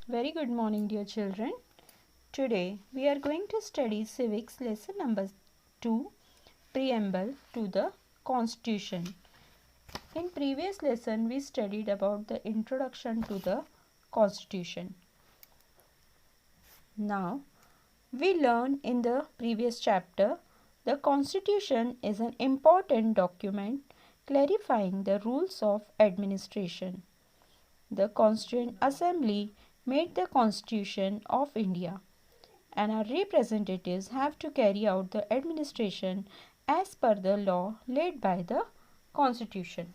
Very good morning, dear children. Today we are going to study civics lesson number 2, preamble to the Constitution. In previous lesson we studied about the introduction to the Constitution. Now we learn in the previous chapter the Constitution is an important document clarifying the rules of administration. The Constituent Assembly made the Constitution of India, and our representatives have to carry out the administration as per the law laid by the Constitution.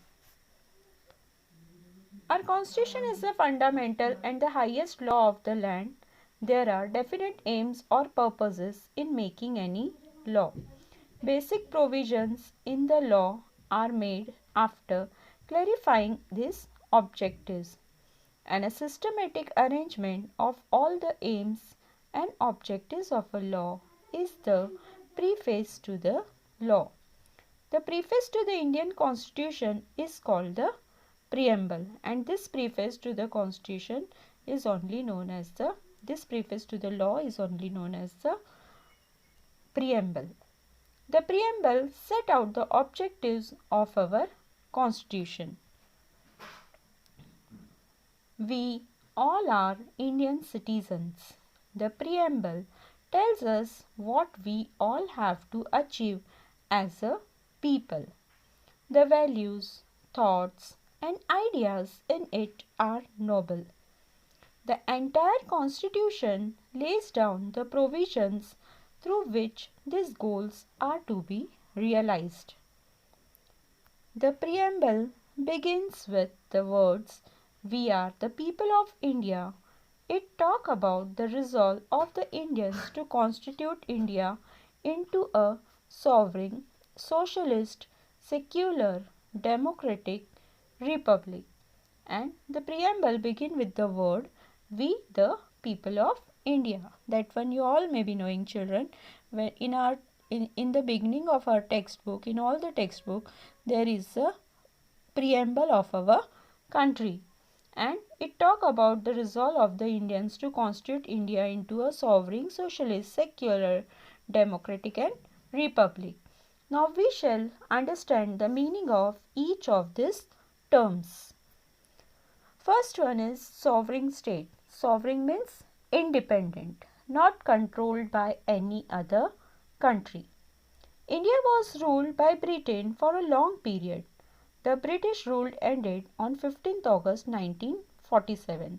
Our Constitution is the fundamental and the highest law of the land. There are definite aims or purposes in making any law. Basic provisions in the law are made after clarifying these objectives, and a systematic arrangement of all the aims and objectives of a law is the preface to the law. The preface to the Indian Constitution is called the preamble, and this preface to the Constitution is only known as the law is only known as the preamble. The preamble set out the objectives of our Constitution. We all are Indian citizens. The preamble tells us what we all have to achieve as a people. The values, thoughts, and ideas in it are noble. The entire Constitution lays down the provisions through which these goals are to be realized. The preamble begins with the words, "We are the people of India." It talks about the resolve of the Indians to constitute India into a sovereign, socialist, secular, democratic republic. And the preamble begins with the word, "We the people of India." That one you all may be knowing, children. Where in the beginning of our textbook, in all the textbook, there is a preamble of our country, and it talk about the resolve of the Indians to constitute India into a sovereign, socialist, secular, democratic and republic. Now we shall understand the meaning of each of these terms. First one is sovereign state. Sovereign means independent, not controlled by any other country. India was ruled by Britain for a long period. The British rule ended on 15th August 1947.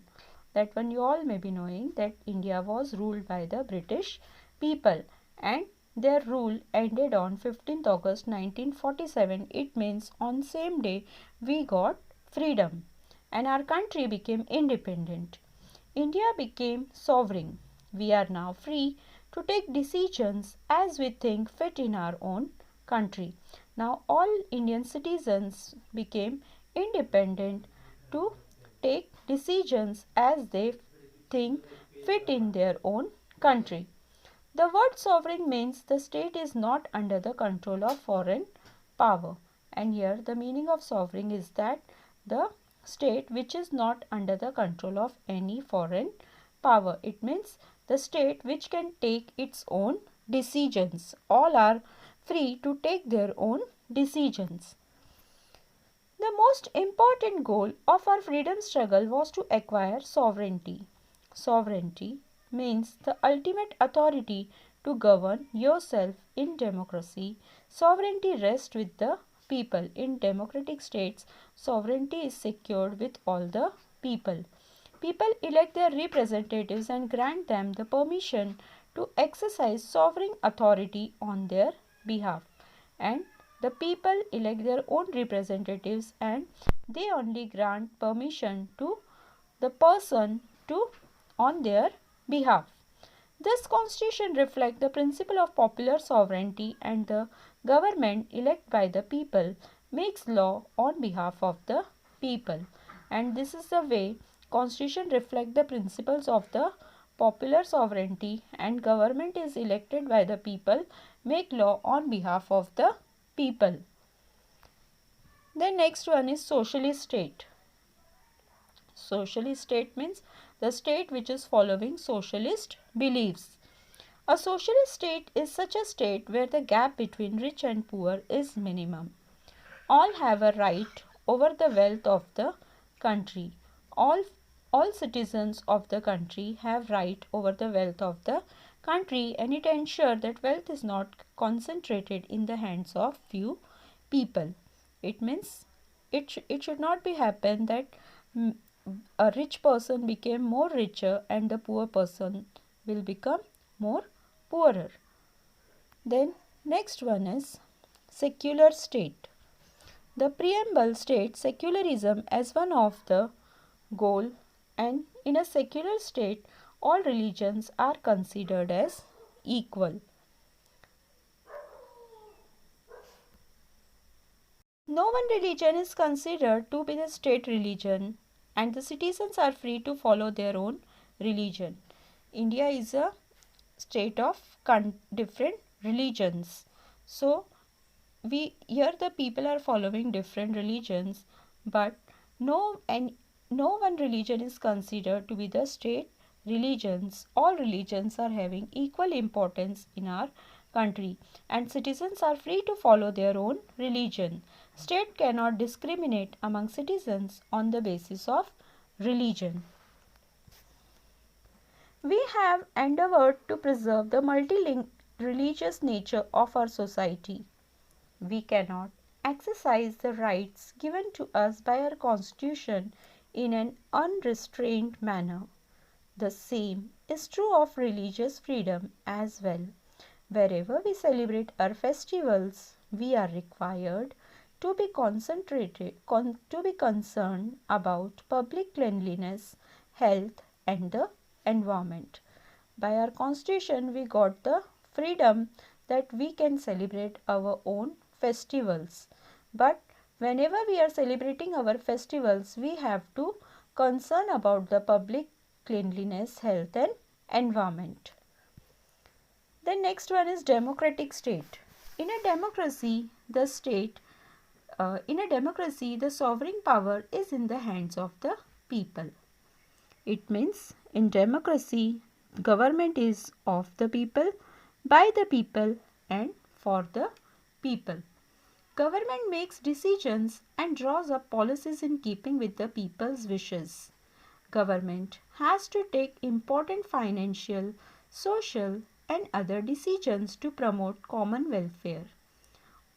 That one you all may be knowing, that India was ruled by the British people, and their rule ended on 15th August 1947. It means on same day we got freedom and our country became independent. India became sovereign. We are now free to take decisions as we think fit in our own country. Now all Indian citizens became independent to take decisions as they think fit in their own country. The word sovereign means the state is not under the control of foreign power, and here the meaning of sovereign is that the state which is not under the control of any foreign power. It means the state which can take its own decisions. All are free to take their own decisions. The most important goal of our freedom struggle was to acquire sovereignty. Sovereignty means the ultimate authority to govern yourself in democracy. Sovereignty rests with the people. In democratic states, sovereignty is secured with all the people. People elect their representatives and grant them the permission to exercise sovereign authority on their behalf. And the people elect their own representatives and they only grant permission to the person to on their behalf. This constitution reflects the principle of popular sovereignty, and the government elected by the people makes law on behalf of the people. And this is the way constitution reflects the principles of the popular sovereignty, and government is elected by the people, make law on behalf of the people. The next one is socialist state. Socialist state means the state which is following socialist beliefs. A socialist state is such a state where the gap between rich and poor is minimum. All have a right over the wealth of the country. All, all citizens of the country have right over the wealth of the country, and it ensures that wealth is not concentrated in the hands of few people. It means it should not be happen that mm, a rich person became more richer and the poor person will become more poorer. Then next one is secular state. The preamble states secularism as one of the goal, and in a secular state all religions are considered as equal. No one religion is considered to be the state religion, and the citizens are free to follow their own religion. India is a state of different religions. So we here the people are following different religions, but no one religion is considered to be the state religions. All religions are having equal importance in our country, and citizens are free to follow their own religion. State cannot discriminate among citizens on the basis of religion. We have endeavored to preserve the multi-religious nature of our society. We cannot exercise the rights given to us by our constitution in an unrestrained manner. The same is true of religious freedom as well. Wherever we celebrate our festivals, we are required to be concerned about public cleanliness, health, and the environment. By our constitution, we got the freedom that we can celebrate our own festivals. But whenever we are celebrating our festivals, we have to concern about the public cleanliness, health, and environment. The next one is democratic state. In a democracy, the sovereign power is in the hands of the people. It means in democracy, government is of the people, by the people, and for the people. Government makes decisions and draws up policies in keeping with the people's wishes. Government has to take important financial, social, and other decisions to promote common welfare.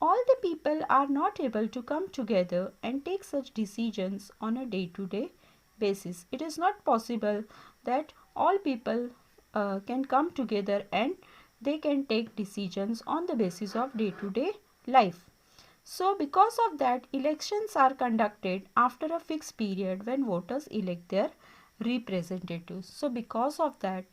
All the people are not able to come together and take such decisions on a day-to-day basis. It is not possible that all people can come together and they can take decisions on the basis of day-to-day life. So because of that, elections are conducted after a fixed period when voters elect their representatives. So because of that,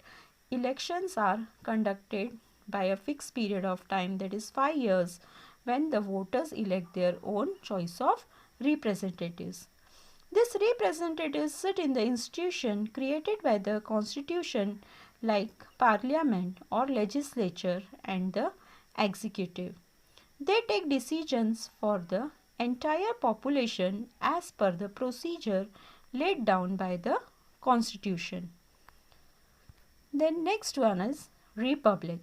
elections are conducted by a fixed period of time, that is 5 years, when the voters elect their own choice of representatives. These representatives sit in the institution created by the constitution like parliament or legislature and the executive. They take decisions for the entire population as per the procedure laid down by the constitution. Then next one is republic.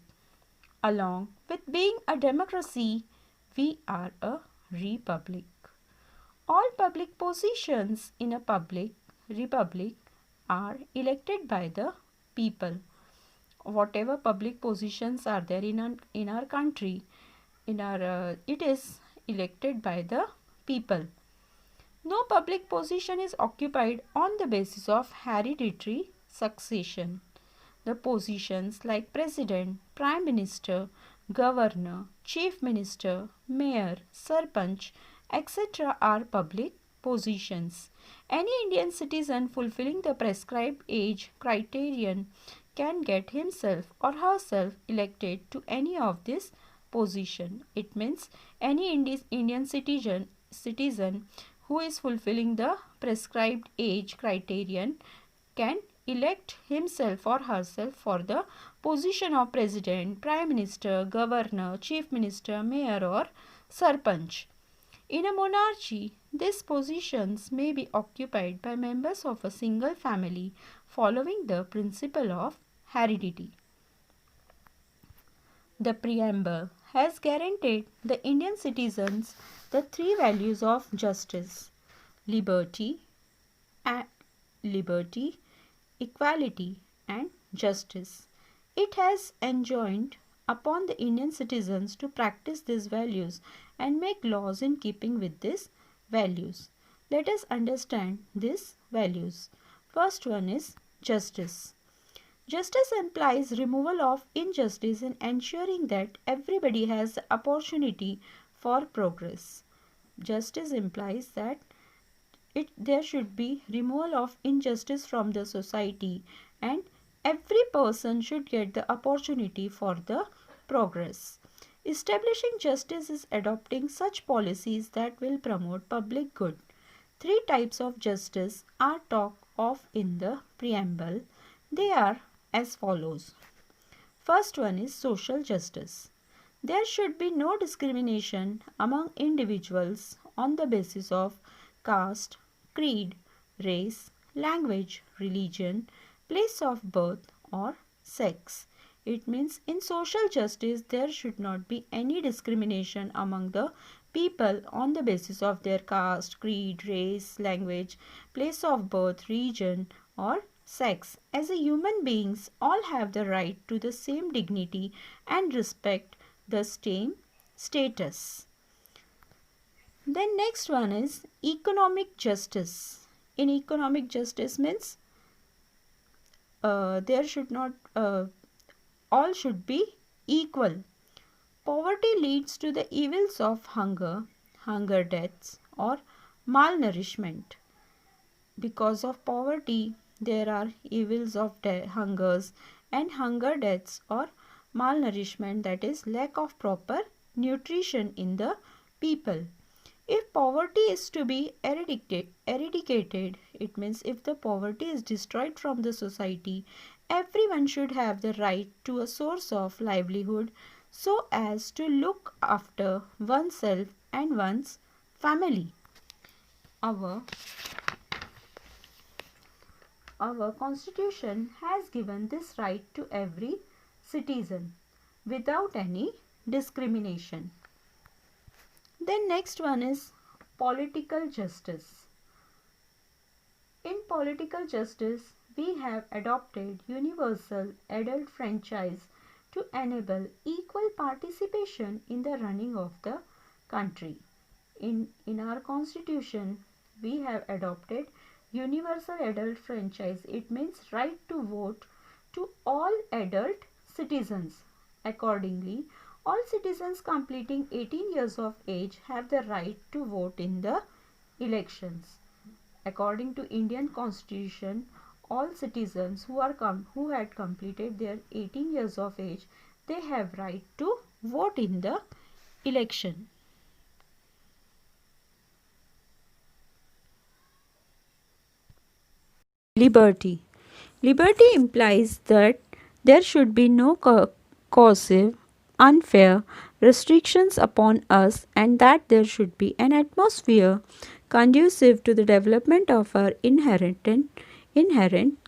Along with being a democracy, we are a republic. All public positions in a public republic are elected by the people. Whatever public positions are there in our country, it is elected by the people. No public position is occupied on the basis of hereditary succession. The positions like president, prime minister, governor, chief minister, mayor, sarpanch, etc. are public positions. Any Indian citizen fulfilling the prescribed age criterion can get himself or herself elected to any of this position. It means any Indian citizen who is fulfilling the prescribed age criterion can elect himself or herself for the position of president, prime minister, governor, chief minister, mayor or sarpanch. In a monarchy, these positions may be occupied by members of a single family following the principle of heredity. The preamble has guaranteed the Indian citizens the three values of justice, liberty, and liberty, equality, and justice. It has enjoined upon the Indian citizens to practice these values and make laws in keeping with these values. Let us understand these values. First one is justice. Justice implies removal of injustice and ensuring that everybody has the opportunity for progress. Justice implies that there should be removal of injustice from the society and every person should get the opportunity for the progress. Establishing justice is adopting such policies that will promote public good. Three types of justice are talked of in the preamble. They are as follows. First one is social justice. There should be no discrimination among individuals on the basis of caste, creed, race, language, religion, place of birth or sex. It means in social justice there should not be any discrimination among the people on the basis of their caste, creed, race, language, place of birth, region or sex. As a human beings, all have the right to the same dignity and respect the same status. Then next one is economic justice. In economic justice means there should not all should be equal. Poverty leads to the evils of hunger, hunger deaths or malnourishment. Because of poverty, there are evils of hungers and hunger deaths or malnourishment, that is lack of proper nutrition in the people. If poverty is to be eradicated, it means if the poverty is destroyed from the society, everyone should have the right to a source of livelihood so as to look after oneself and one's family. Our constitution has given this right to every citizen without any discrimination. Then next one is political justice. In political justice, we have adopted universal adult franchise to enable equal participation in the running of the country. In our constitution, we have adopted universal adult franchise. It means right to vote to all adult citizens. Accordingly, all citizens completing 18 years of age have the right to vote in the elections. According to Indian Constitution, all citizens who had completed their 18 years of age, they have right to vote in the election. Liberty. Liberty implies that there should be no coercive, unfair restrictions upon us and that there should be an atmosphere conducive to the development of our inherent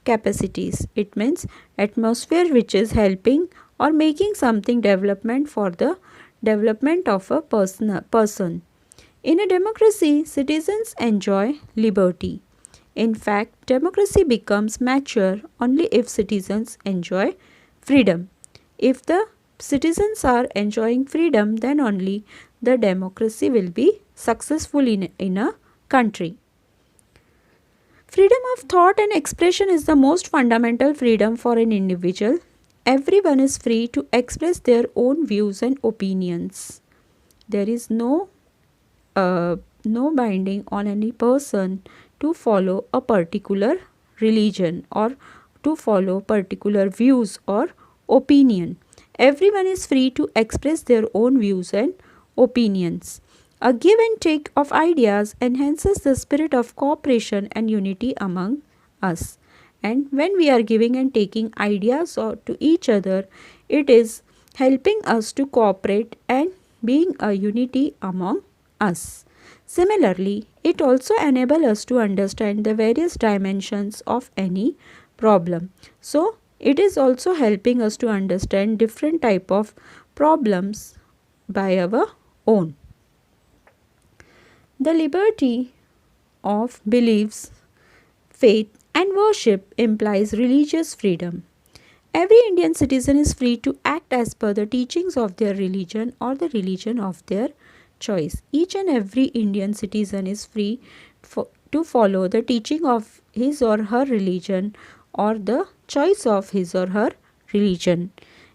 capacities. It means atmosphere which is helping or making something development for the development of a person. In a democracy, citizens enjoy liberty. In fact, democracy becomes mature only if citizens enjoy freedom. If the citizens are enjoying freedom, then only the democracy will be successful in a country. Freedom of thought and expression is the most fundamental freedom for an individual. Everyone is free to express their own views and opinions. There is no binding on any person to follow a particular religion or to follow particular views or opinion. Everyone is free to express their own views and opinions. A give and take of ideas enhances the spirit of cooperation and unity among us. And when we are giving and taking ideas to each other, it is helping us to cooperate and being a unity among us. Similarly, it also enables us to understand the various dimensions of any problem. So it is also helping us to understand different type of problems by our own. The liberty of beliefs, faith and worship implies religious freedom. Every Indian citizen is free to act as per the teachings of their religion or the religion of their choice. Each and every Indian citizen is free to follow the teaching of his or her religion or the choice of his or her religion.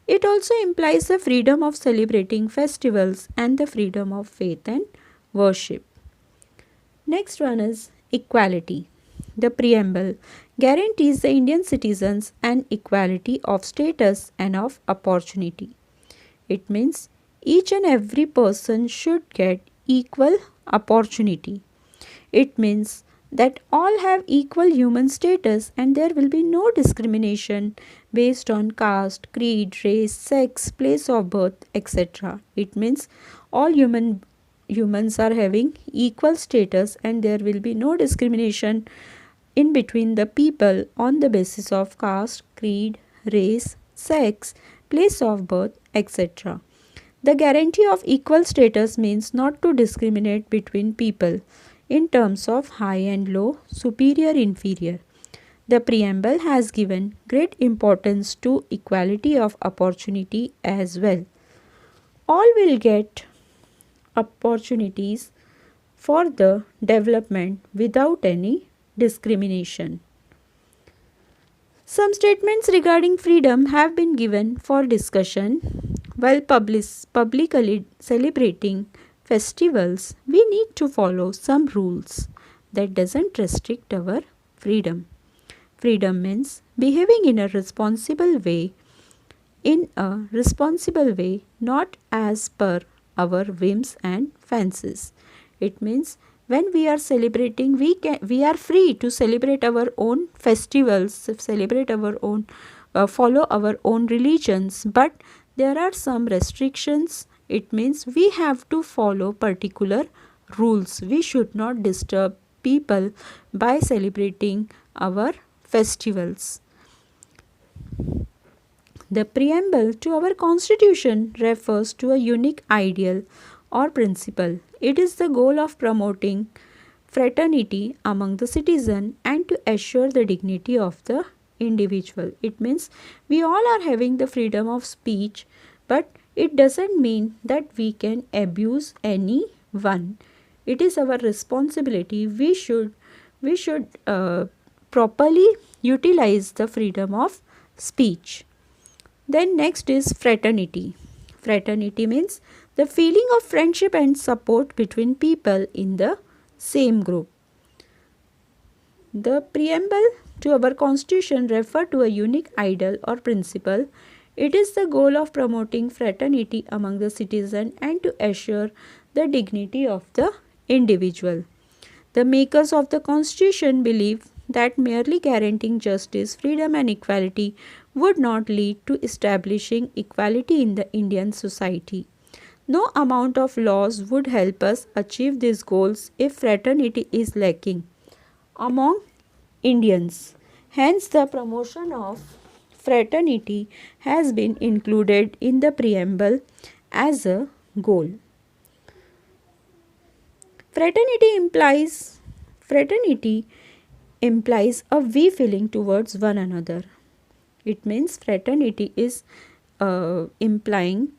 It also implies the freedom of celebrating festivals and the freedom of faith and worship. Next one is equality. The preamble guarantees the Indian citizens an equality of status and of opportunity. It means each and every person should get equal opportunity. It means that all have equal human status and there will be no discrimination based on caste, creed, race, sex, place of birth, etc. It means all humans are having equal status and there will be no discrimination in between the people on the basis of caste, creed, race, sex, place of birth, etc. The guarantee of equal status means not to discriminate between people in terms of high and low, superior, inferior. The preamble has given great importance to equality of opportunity as well. All will get opportunities for the development without any discrimination. Some statements regarding freedom have been given for discussion. While publicly celebrating festivals, we need to follow some rules that doesn't restrict our freedom. Freedom means behaving in a responsible way, not as per our whims and fancies. It means when we are celebrating, we are free to celebrate our own festivals, celebrate our own, follow our own religions, but there are some restrictions. It means we have to follow particular rules. We should not disturb people by celebrating our festivals. The preamble to our constitution refers to a unique ideal or principle. It is the goal of promoting fraternity among the citizen and to assure the dignity of the individual. It means we all are having the freedom of speech, but it doesn't mean that we can abuse anyone. It is our responsibility. We should properly utilize the freedom of speech. Then next is fraternity. Fraternity means the feeling of friendship and support between people in the same group. The preamble to our constitution refer to a unique ideal or principle. It is the goal of promoting fraternity among the citizens and to assure the dignity of the individual. The makers of the constitution believe that merely guaranteeing justice, freedom and equality would not lead to establishing equality in the Indian society. No amount of laws would help us achieve these goals if fraternity is lacking among Indians. Hence, the promotion of fraternity has been included in the preamble as a goal. Fraternity implies a we feeling towards one another. It means fraternity is implying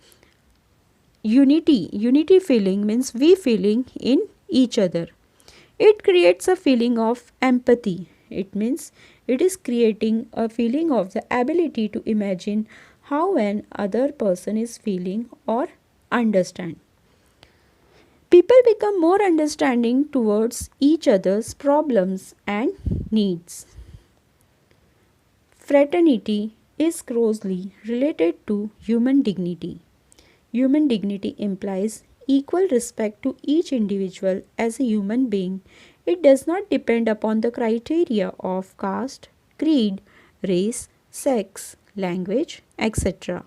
unity. Unity feeling means we feeling in each other. It creates a feeling of empathy. It means it is creating a feeling of the ability to imagine how an other person is feeling or understand. People become more understanding towards each other's problems and needs. Fraternity is closely related to human dignity. Human dignity implies equal respect to each individual as a human being. It does not depend upon the criteria of caste, creed, race, sex, language, etc.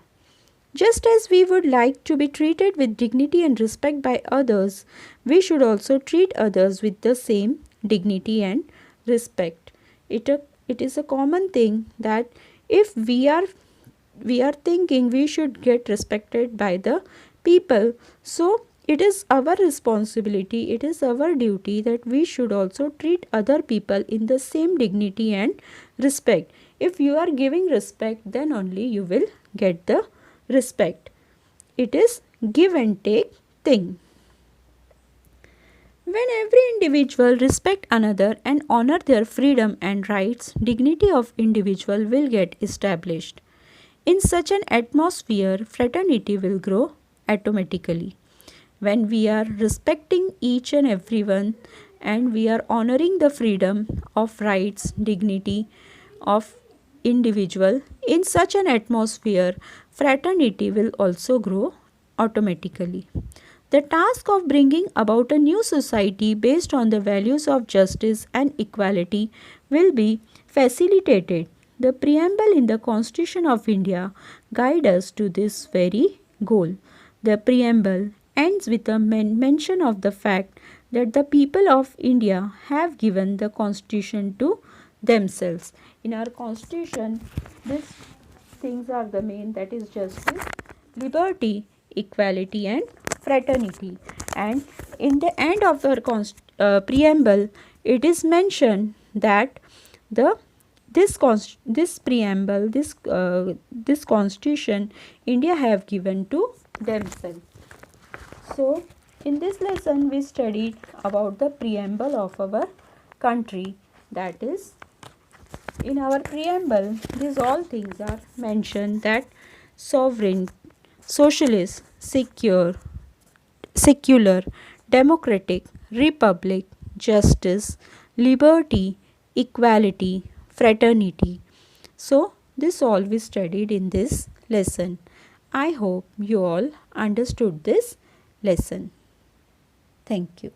Just as we would like to be treated with dignity and respect by others, we should also treat others with the same dignity and respect. It it is a common thing that if we are thinking we should get respected by the people, so it is our responsibility, it is our duty that we should also treat other people in the same dignity and respect. If you are giving respect, then only you will get the respect. It is give and take thing. When every individual respect another and honor their freedom and rights, dignity of individual will get established. In such an atmosphere, fraternity will grow automatically. When we are respecting each and everyone and we are honoring the freedom of rights, dignity of individual, in such an atmosphere, fraternity will also grow automatically. The task of bringing about a new society based on the values of justice and equality will be facilitated. The preamble in the Constitution of India guides us to this very goal. The preamble ends with a mention of the fact that the people of India have given the Constitution to themselves. In our Constitution, these things are the main, that is justice, liberty, equality and fraternity. And in the end of the preamble, it is mentioned that the this preamble, this constitution, India have given to themselves. So in this lesson we studied about the preamble of our country. That is, in our preamble these all things are mentioned, that sovereign, socialist, secular, democratic, republic, justice, liberty, equality, fraternity. So this all we studied in this lesson. I hope you all understood this lesson. Thank you.